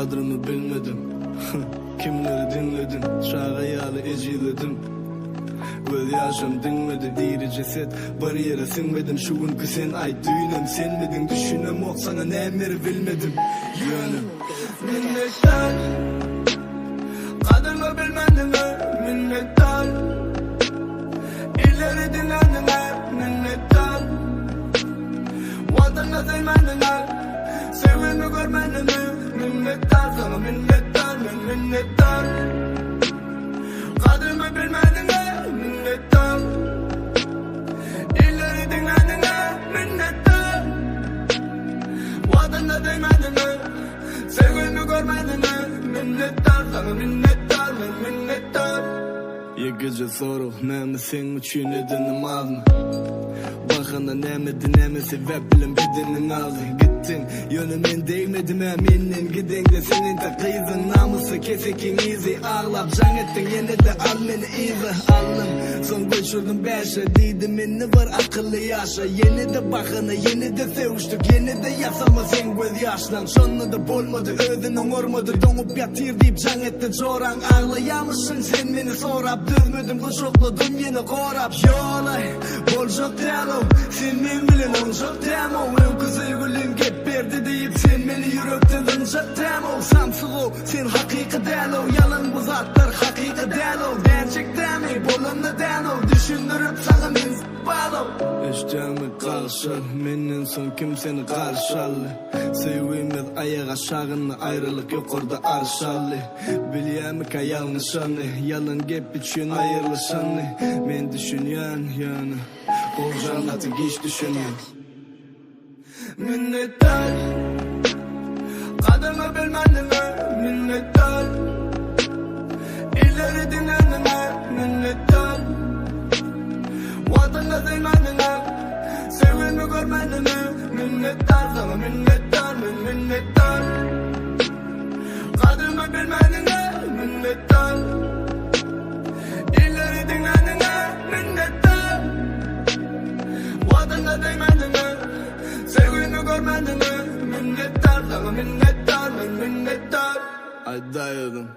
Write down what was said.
kadrını bilmedim. Kimleri dinledim, çağrıyalı eciledim. Göz yaşım dinmedi, diri ceset bariyere sinmedim. Şu günkü sen aytdığınım senmedin. Düşünem ok sana ne emir bilmedim. Yönüm minnettar, kadını bilmedin minnettar. İleri dinledin minnettar. Vatanına sevmedin, sevgimi görmedin minnettar. Sana minnettar, minnettar. Kadını bilmedin minnettar. İleri dinledin minnettar. Vatanına sevmedin, sevgimi görmedin minnettar. Sana minnettar, minnettar. Yegece soru näme sen üçün edinim azmı? Bakana näme sebep bilen bedenin ağzı. Gittin yönümen değmedim eminin. Gidin de senin de kıyızın namusu kesekin izi. Ağlap can ettin yine de al beni izi. Aldım son göçürdüm beşe. Diydim inni var akıllı yaşa. Yeni de bakana yeni de seviştik. Yeni de yasama sen göz yaşlan. Şonlu da bolmadı ödünün ormadı. Donup yatir deyip can etti coran. Ağlayamışsın sen beni sorap. Dövmedim kuçukladım yine korap. Yolay bolcuk delo. Sen men bilen onjak demo. Önkü sevgilim gep berdi deyip sen meni yürekten ınjak demo. Samsıgı sen hakiki delo. Yalan bu zatlar hakiki delo. Gerçek demi bolanlı deno. Düşündürüp sana men balo. Eşcami karşı menden son kimseni karşalı. Sevimiz ayağa şağını ayrılık yok orada arşalı. Bilyemi ka yanlışanı. Yalan gep için ayrılışanı. Men düşünyen yani olcan artık hiç düşünyen. Minnettar, kadını bilmedin minnettar. İleri dinledin minnettar. Vatanına sevmedin, sevgimi görmedin minnettar. Sana minnettar, minnettar. Kadını bilmedin minnettar. İleri dinledin minnettar. Vatanına sevmedin, sevgimi görmedin minnettar. Sana minnettar, minnettar. Ay dayadım.